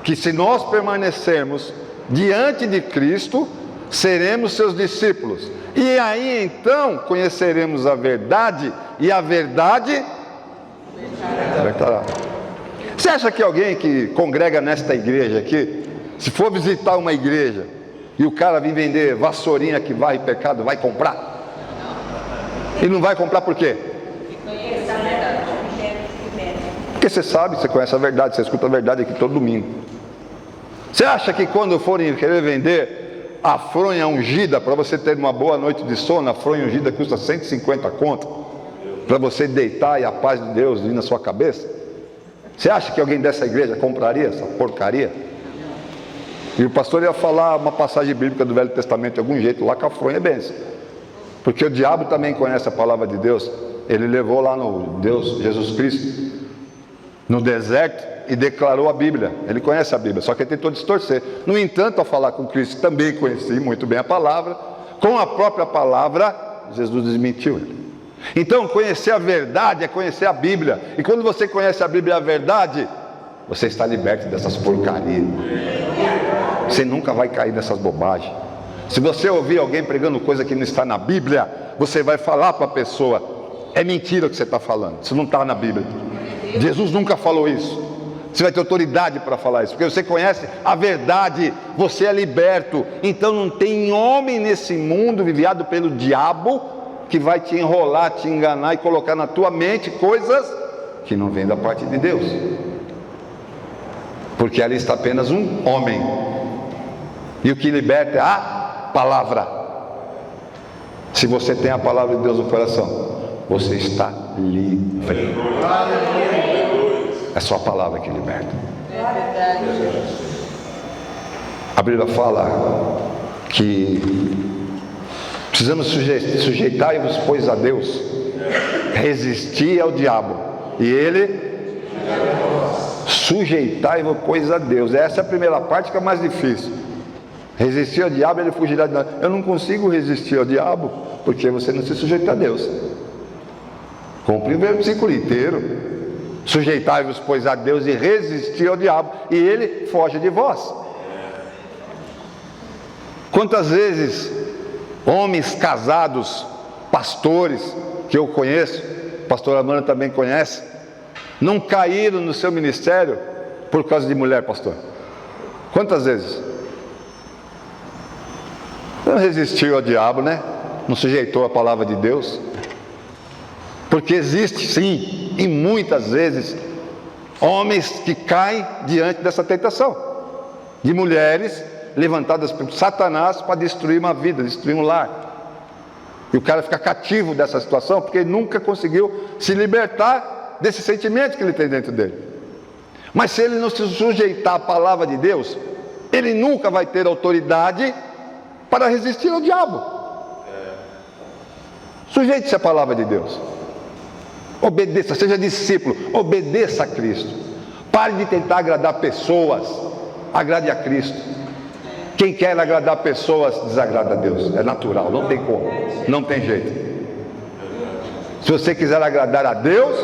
que se nós permanecermos diante de Cristo, seremos seus discípulos. E aí então conheceremos a verdade, e a verdade libertará. Você acha que alguém que congrega nesta igreja aqui, se for visitar uma igreja e o cara vir vender vassourinha que vai pecado, vai comprar? E não vai comprar por quê? Porque você sabe, você conhece a verdade, você escuta a verdade aqui todo domingo. Você acha que quando forem querer vender a fronha ungida, para você ter uma boa noite de sono, a fronha ungida custa 150 conto, para você deitar e a paz de Deus vir na sua cabeça? Você acha que alguém dessa igreja compraria essa porcaria? E o pastor ia falar uma passagem bíblica do Velho Testamento de algum jeito, lá que a fronha é bênção. Porque o diabo também conhece a palavra de Deus. Ele levou lá no Deus, Jesus Cristo, no deserto, e declarou a Bíblia. Ele conhece a Bíblia, só que ele tentou distorcer. No entanto, ao falar com Cristo, também conheci muito bem a palavra. Com a própria palavra, Jesus desmentiu ele. Então, conhecer a verdade é conhecer a Bíblia. E quando você conhece a Bíblia e a verdade, você está liberto dessas porcarias. Você nunca vai cair nessas bobagens. Se você ouvir alguém pregando coisa que não está na Bíblia, você vai falar para a pessoa: é mentira o que você está falando, isso não está na Bíblia. Jesus nunca falou isso. Você vai ter autoridade para falar isso, porque você conhece a verdade, você é liberto. Então não tem homem nesse mundo viviado pelo diabo que vai te enrolar, te enganar e colocar na tua mente coisas que não vêm da parte de Deus, porque ali está apenas um homem, e o que liberta é a palavra. Se você tem a palavra de Deus no coração, você está livre. É só a palavra que liberta. A Bíblia fala que precisamos sujeitar-vos, pois, a Deus, resistir ao diabo, e ele sujeitai-vos, pois, a Deus. Essa é a primeira parte, que é mais difícil. Resistir ao diabo, ele fugirá de nós. Eu não consigo resistir ao diabo, porque você não se sujeita a Deus. Cumpre o versículo inteiro. Sujeitai-vos, pois, a Deus, e resistir ao diabo, e ele foge de vós. Quantas vezes homens casados, pastores que eu conheço, pastor Amanda também conhece, não caíram no seu ministério por causa de mulher, pastor? Quantas vezes? Não resistiu ao diabo, né? Não sujeitou a palavra de Deus. Porque existe sim, e muitas vezes, homens que caem diante dessa tentação, de mulheres levantadas por Satanás para destruir uma vida, destruir um lar. E o cara fica cativo dessa situação, porque ele nunca conseguiu se libertar desse sentimento que ele tem dentro dele. Mas se ele não se sujeitar à palavra de Deus, ele nunca vai ter autoridade para resistir ao diabo. Sujeite-se à palavra de Deus. Obedeça, seja discípulo, obedeça a Cristo. Pare de tentar agradar pessoas, agrade a Cristo. Quem quer agradar pessoas, desagrada a Deus. É natural, não tem como, não tem jeito. Se você quiser agradar a Deus,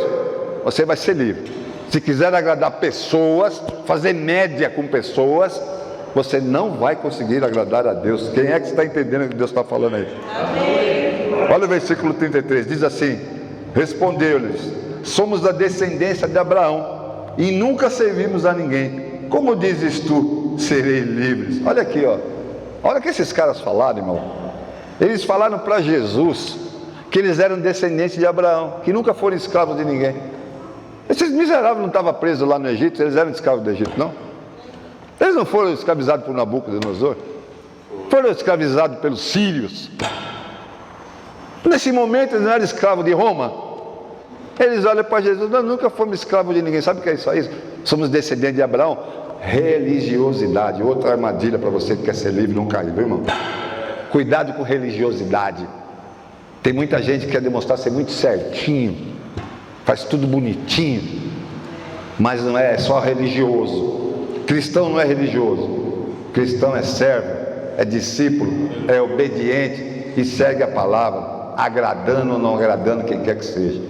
você vai ser livre. Se quiser agradar pessoas, fazer média com pessoas, você não vai conseguir agradar a Deus. Quem é que está entendendo o que Deus está falando aí? Amém. Olha o versículo 33, diz assim: respondeu-lhes: somos da descendência de Abraão e nunca servimos a ninguém. Como dizes tu, serei livres? Olha aqui, ó. Olha o que esses caras falaram, irmão. Eles falaram para Jesus que eles eram descendentes de Abraão, que nunca foram escravos de ninguém. Esses miseráveis não estavam presos lá no Egito, eles eram escravos do Egito, não? Eles não foram escravizados por Nabucodonosor? Foram escravizados pelos sírios. Nesse momento eles não eram escravos de Roma. Eles olham para Jesus: nós nunca fomos escravos de ninguém. Sabe o que é isso aí? Somos descendentes de Abraão. Religiosidade, outra armadilha para você que quer ser livre e não cair, viu, irmão? Cuidado com religiosidade. Tem muita gente que quer demonstrar ser muito certinho, faz tudo bonitinho, mas não é, é só religioso. Cristão não é religioso, cristão é servo, é discípulo, é obediente e segue a palavra, agradando ou não agradando quem quer que seja.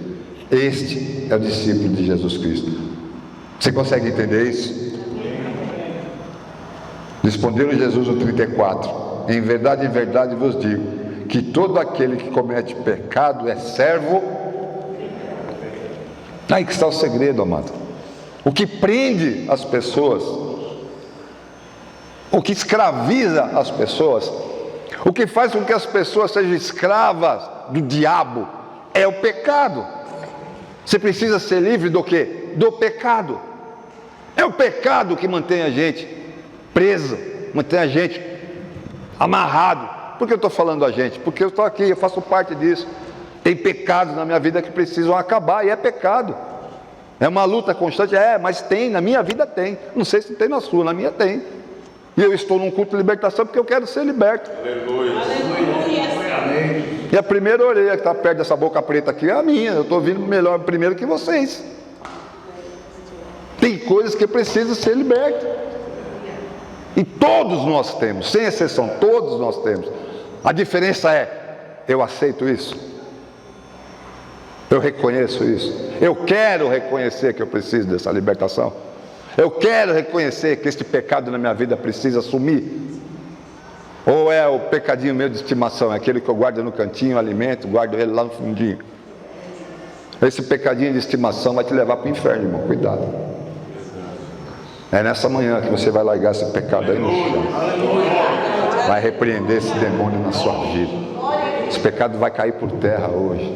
Este é o discípulo de Jesus Cristo. Você consegue entender isso? Respondeu Jesus no 34: em verdade vos digo, que todo aquele que comete pecado é servo. Aí que está o segredo, amado. O que prende as pessoas, o que escraviza as pessoas, o que faz com que as pessoas sejam escravas do diabo, é o pecado. Você precisa ser livre do quê? Do pecado. É o pecado que mantém a gente preso, mantém a gente amarrado. Por que eu estou falando a gente? Porque eu estou aqui, eu faço parte disso. Tem pecados na minha vida que precisam acabar, e é pecado. É uma luta constante, mas tem, na minha vida tem. Não sei se tem na sua, na minha tem. E eu estou num culto de libertação porque eu quero ser liberto. Aleluia. E a primeira orelha que está perto dessa boca preta aqui é a minha. Eu estou ouvindo melhor primeiro que vocês. Tem coisas que precisam ser libertas. E todos nós temos, sem exceção, todos nós temos. A diferença é: eu aceito isso, eu reconheço isso, eu quero reconhecer que eu preciso dessa libertação, eu quero reconhecer que este pecado na minha vida precisa sumir. Ou é o pecadinho meu de estimação, é aquele que eu guardo no cantinho, alimento, guardo ele lá no fundinho. Esse pecadinho de estimação vai te levar para o inferno, irmão, cuidado. É nessa manhã que você vai largar esse pecado aí no chão, vai repreender esse demônio na sua vida. Esse pecado vai cair por terra hoje.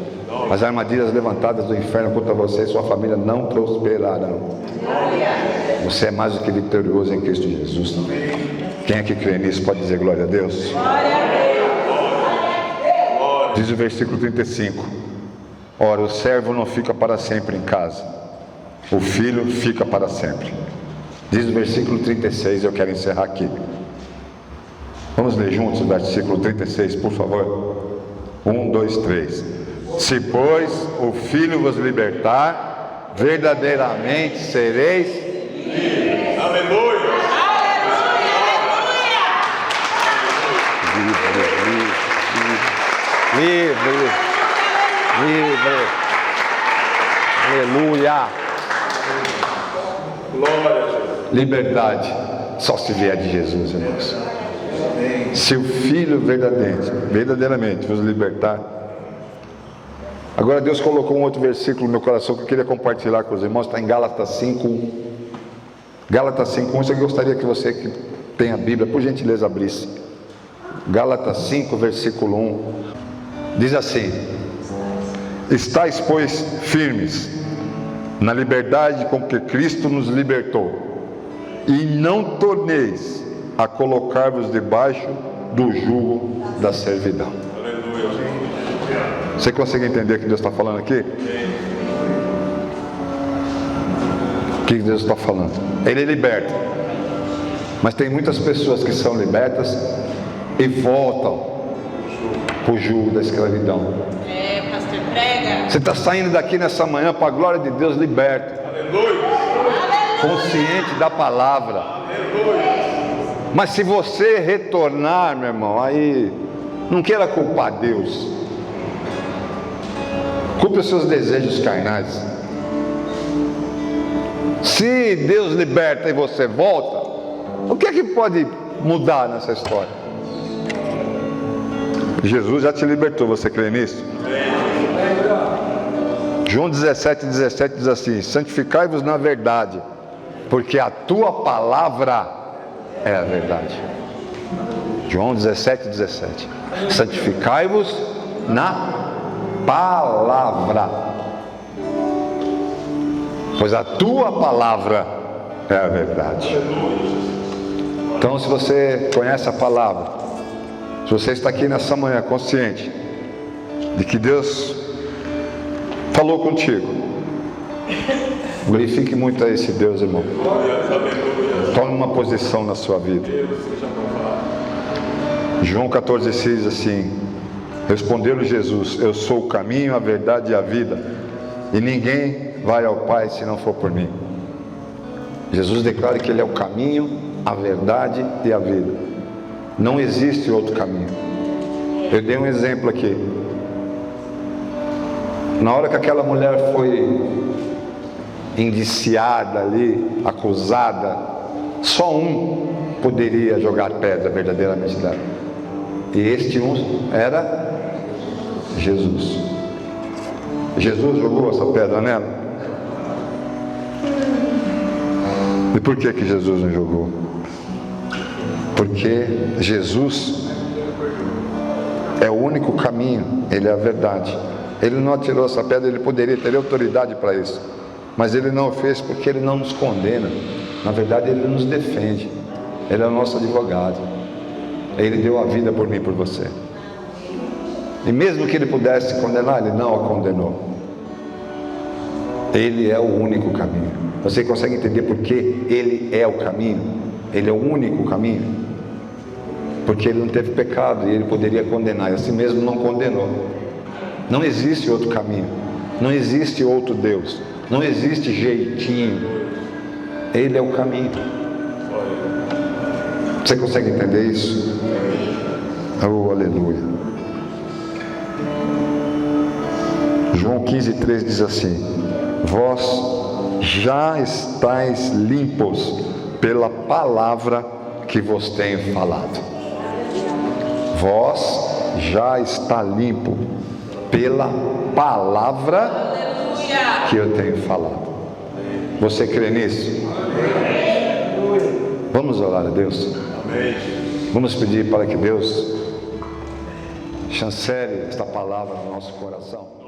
As armadilhas levantadas do inferno contra você e sua família não prosperarão. Você é mais do que vitorioso em Cristo Jesus. Quem é que crê nisso pode dizer glória a Deus? Diz o versículo 35: ora, o servo não fica para sempre em casa, o filho fica para sempre. Diz o versículo 36, eu quero encerrar aqui. Vamos ler juntos o versículo 36, por favor. 1, 2, 3. Se, pois, o Filho vos libertar, verdadeiramente sereis livres. Aleluia. Livre. Aleluia. Glória a Jesus. Liberdade só se vier de Jesus, irmãos. Se o Filho verdadeiramente vos libertar, Agora Deus colocou um outro versículo no meu coração que eu queria compartilhar com os irmãos. Está em Gálatas 5:1. Gálatas 5:1. Eu gostaria que você que tem a Bíblia, por gentileza, abrisse. Gálatas 5, versículo 1. Diz assim: estáis, pois, firmes na liberdade com que Cristo nos libertou, e não torneis a colocar-vos debaixo do jugo da servidão. Você consegue entender o que Deus está falando aqui? O que Deus está falando? Ele liberta, mas tem muitas pessoas que são libertas e voltam para o jugo da escravidão. Pastor, prega. Você está saindo daqui nessa manhã para a glória de Deus, liberto, consciente da palavra. Mas se você retornar, meu irmão, aí não queira culpar Deus, culpe os seus desejos carnais. Se Deus liberta e você volta, o que é que pode mudar nessa história? Jesus já te libertou, você crê nisso? João 17:17 diz assim: santificai-vos na verdade, porque a tua palavra é a verdade. João 17:17. Santificai-vos na palavra, pois a tua palavra é a verdade. Então, se você conhece a palavra, se você está aqui nessa manhã consciente de que Deus falou contigo, glorifique muito a esse Deus, irmão. Tome uma posição na sua vida. João 14,6 diz assim: respondeu-lhe Jesus: eu sou o caminho, a verdade e a vida, e ninguém vai ao Pai se não for por mim. Jesus declara que Ele é o caminho, a verdade e a vida. Não existe outro caminho. Eu dei um exemplo aqui. Na hora que aquela mulher foi indiciada ali, acusada, só um poderia jogar pedra verdadeiramente dela. E este um era Jesus. Jesus jogou essa pedra nela. E por que Jesus não jogou? Porque Jesus é o único caminho, Ele é a verdade. Ele não atirou essa pedra, Ele poderia ter autoridade para isso, mas Ele não o fez porque Ele não nos condena. Na verdade, Ele nos defende. Ele é o nosso advogado. Ele deu a vida por mim e por você. E mesmo que Ele pudesse condenar, Ele não a condenou. Ele é o único caminho. Você consegue entender por que Ele é o caminho? Ele é o único caminho. Porque Ele não teve pecado e Ele poderia condenar, e assim mesmo não condenou. Não existe outro caminho, não existe outro Deus, não existe jeitinho. Ele é o caminho. Você consegue entender isso? Oh, aleluia. João 15:3 diz assim: vós já estáis limpos pela palavra que vos tenho falado. Vós já está limpo pela palavra que eu tenho falado. Você crê nisso? Vamos orar a Deus. Vamos pedir para que Deus chancele esta palavra no nosso coração.